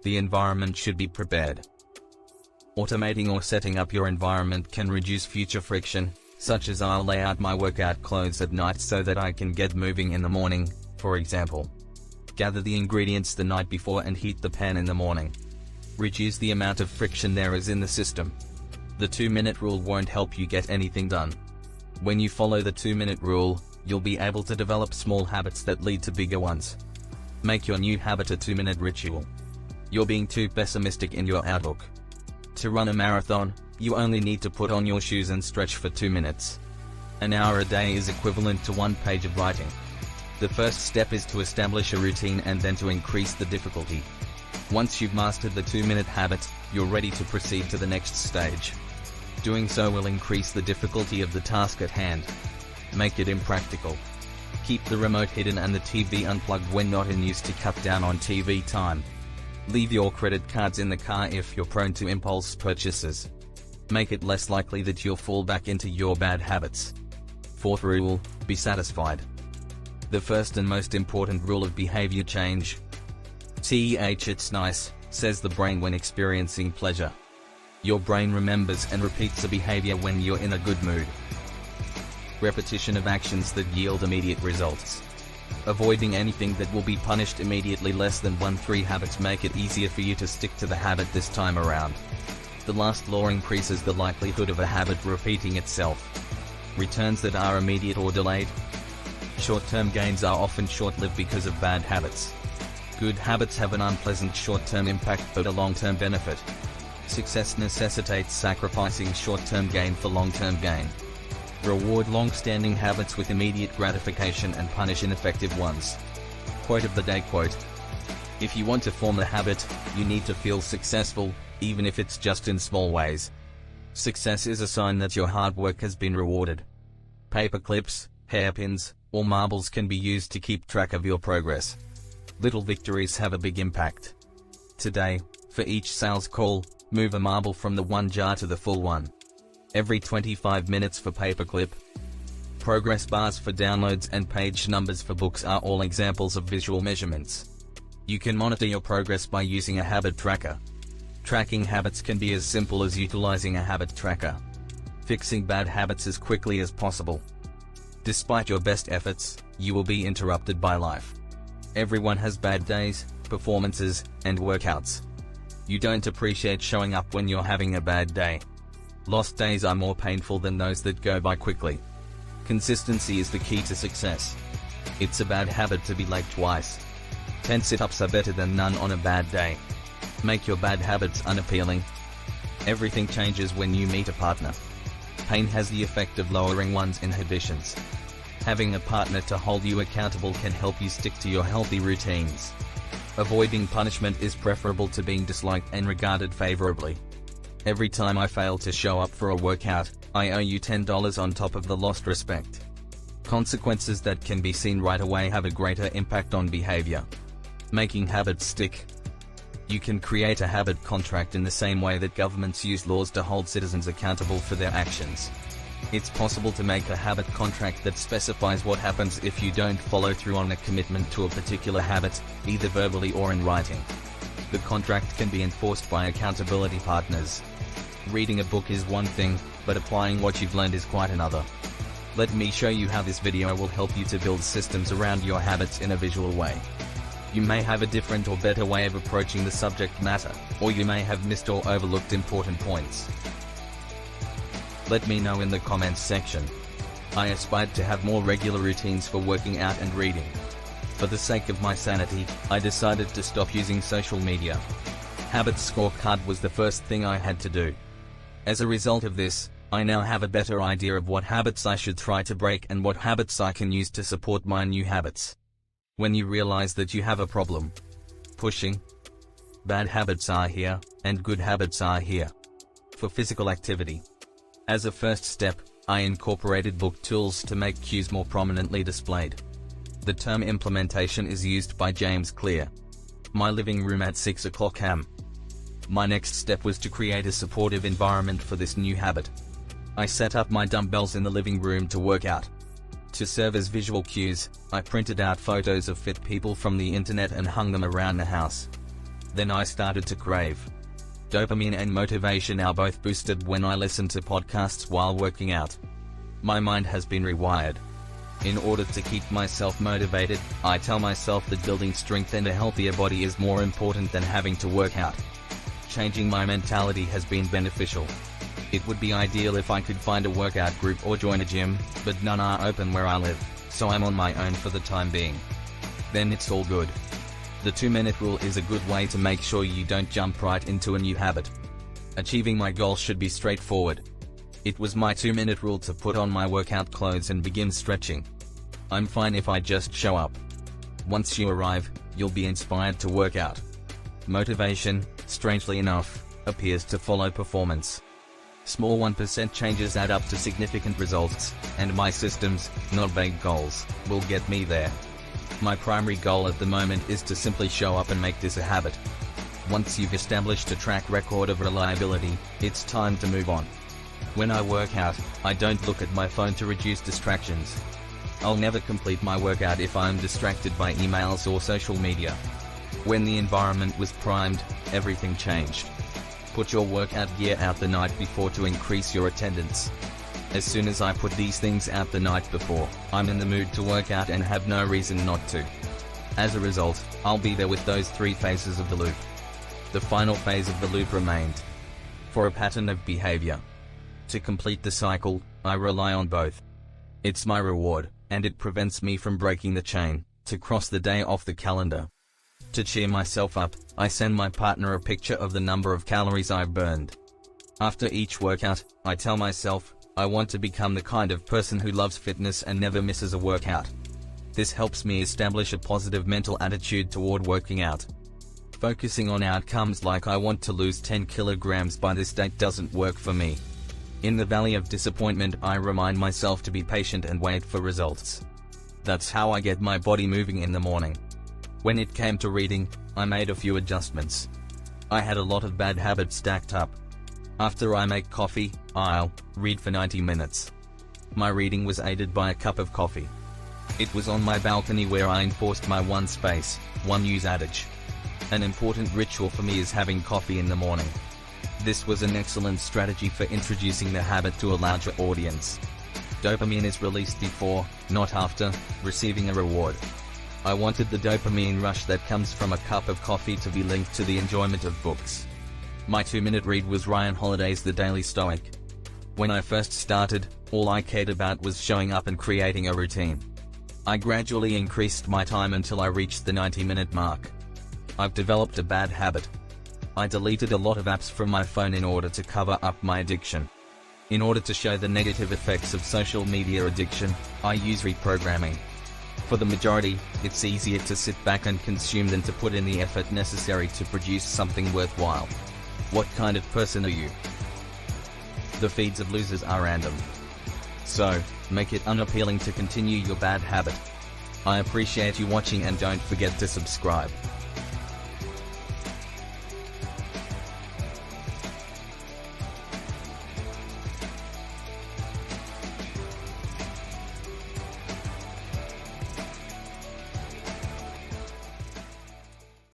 the environment should be prepared. Automating or setting up your environment can reduce future friction, such as I'll lay out my workout clothes at night so that I can get moving in the morning, for example. Gather the ingredients the night before and heat the pan in the morning. Reduce the amount of friction there is in the system. The 2-minute rule won't help you get anything done. When you follow the 2-minute rule, you'll be able to develop small habits that lead to bigger ones. Make your new habit a 2-minute ritual. You're being too pessimistic in your outlook. To run a marathon, you only need to put on your shoes and stretch for 2 minutes. An hour a day is equivalent to 1 page of writing. The first step is to establish a routine and then to increase the difficulty. Once you've mastered the 2-minute habit, you're ready to proceed to the next stage. Doing so will increase the difficulty of the task at hand. Make it impractical. Keep the remote hidden and the TV unplugged when not in use to cut down on TV time. Leave your credit cards in the car if you're prone to impulse purchases. Make it less likely that you'll fall back into your bad habits. Fourth rule, be satisfied. The first and most important rule of behavior change. It's nice, says the brain when experiencing pleasure. Your brain remembers and repeats a behavior when you're in a good mood. Repetition of actions that yield immediate results. Avoiding anything that will be punished immediately. Less than 1-3 habits make it easier for you to stick to the habit this time around. The last law increases the likelihood of a habit repeating itself. Returns that are immediate or delayed. Short-term gains are often short-lived because of bad habits. Good habits have an unpleasant short-term impact but a long-term benefit. Success necessitates sacrificing short-term gain for long-term gain. Reward long-standing habits with immediate gratification and punish ineffective ones. Quote of the day quote. If you want to form a habit, you need to feel successful, even if it's just in small ways. Success is a sign that your hard work has been rewarded. Paper clips, hairpins, or marbles can be used to keep track of your progress. Little victories have a big impact. Today, for each sales call, move a marble from the 1 jar to the full one. Every 25 minutes for paperclip. Progress bars for downloads and page numbers for books are all examples of visual measurements. You can monitor your progress by using a habit tracker. Tracking habits can be as simple as utilizing a habit tracker. Fixing bad habits as quickly as possible. Despite your best efforts, you will be interrupted by life. Everyone has bad days, performances, and workouts. You don't appreciate showing up when you're having a bad day. Lost days are more painful than those that go by quickly. Consistency is the key to success. It's a bad habit to be late twice. 10 sit-ups are better than none on a bad day. Make your bad habits unappealing. Everything changes when you meet a partner. Pain has the effect of lowering one's inhibitions. Having a partner to hold you accountable can help you stick to your healthy routines. Avoiding punishment is preferable to being disliked and regarded favorably. Every time I fail to show up for a workout, I owe you $10 on top of the lost respect. Consequences that can be seen right away have a greater impact on behavior. Making habits stick. You can create a habit contract in the same way that governments use laws to hold citizens accountable for their actions. It's possible to make a habit contract that specifies what happens if you don't follow through on a commitment to a particular habit, either verbally or in writing. The contract can be enforced by accountability partners. Reading a book is one thing, but applying what you've learned is quite another. Let me show you how this video will help you to build systems around your habits in a visual way. You may have a different or better way of approaching the subject matter, or you may have missed or overlooked important points. Let me know in the comments section. I aspired to have more regular routines for working out and reading. For the sake of my sanity, I decided to stop using social media. Habits scorecard was the first thing I had to do. As a result of this, I now have a better idea of what habits I should try to break and what habits I can use to support my new habits. When you realize that you have a problem pushing, bad habits are here, and good habits are here. For physical activity. As a first step, I incorporated book tools to make cues more prominently displayed. The term implementation is used by James Clear. My living room at 6 o'clock am. My next step was to create a supportive environment for this new habit. I set up my dumbbells in the living room to work out. To serve as visual cues, I printed out photos of fit people from the internet and hung them around the house. Then I started to crave. Dopamine and motivation are both boosted when I listen to podcasts while working out. My mind has been rewired. In order to keep myself motivated, I tell myself that building strength and a healthier body is more important than having to work out. Changing my mentality has been beneficial. It would be ideal if I could find a workout group or join a gym, but none are open where I live, so I'm on my own for the time being. Then it's all good. The 2-minute rule is a good way to make sure you don't jump right into a new habit. Achieving my goal should be straightforward. It was my 2-minute rule to put on my workout clothes and begin stretching. I'm fine if I just show up. Once you arrive, you'll be inspired to work out. Motivation, strangely enough, appears to follow performance. Small 1% changes add up to significant results, and my systems, not vague goals, will get me there. My primary goal at the moment is to simply show up and make this a habit. Once you've established a track record of reliability, it's time to move on. When I work out, I don't look at my phone to reduce distractions. I'll never complete my workout if I'm distracted by emails or social media. When the environment was primed, everything changed. Put your workout gear out the night before to increase your attendance. As soon as I put these things out the night before, I'm in the mood to work out and have no reason not to. As a result, I'll be there with those 3 phases of the loop. The final phase of the loop remained. For a pattern of behavior. To complete the cycle, I rely on both. It's my reward, and it prevents me from breaking the chain, to cross the day off the calendar. To cheer myself up, I send my partner a picture of the number of calories I've burned. After each workout, I tell myself, I want to become the kind of person who loves fitness and never misses a workout. This helps me establish a positive mental attitude toward working out. Focusing on outcomes like I want to lose 10 kilograms by this date doesn't work for me. In the valley of disappointment, I remind myself to be patient and wait for results. That's how I get my body moving in the morning. When it came to reading, I made a few adjustments. I had a lot of bad habits stacked up. After I make coffee, I'll read for 90 minutes. My reading was aided by a cup of coffee. It was on my balcony where I enforced my one space, one use adage. An important ritual for me is having coffee in the morning. This was an excellent strategy for introducing the habit to a larger audience. Dopamine is released before, not after, receiving a reward. I wanted the dopamine rush that comes from a cup of coffee to be linked to the enjoyment of books. My 2-minute read was Ryan Holiday's The Daily Stoic. When I first started, all I cared about was showing up and creating a routine. I gradually increased my time until I reached the 90-minute mark. I've developed a bad habit. I deleted a lot of apps from my phone in order to cover up my addiction. In order to show the negative effects of social media addiction, I use reprogramming. For the majority, it's easier to sit back and consume than to put in the effort necessary to produce something worthwhile. What kind of person are you? The feeds of losers are random. So, make it unappealing to continue your bad habit. I appreciate you watching and don't forget to subscribe.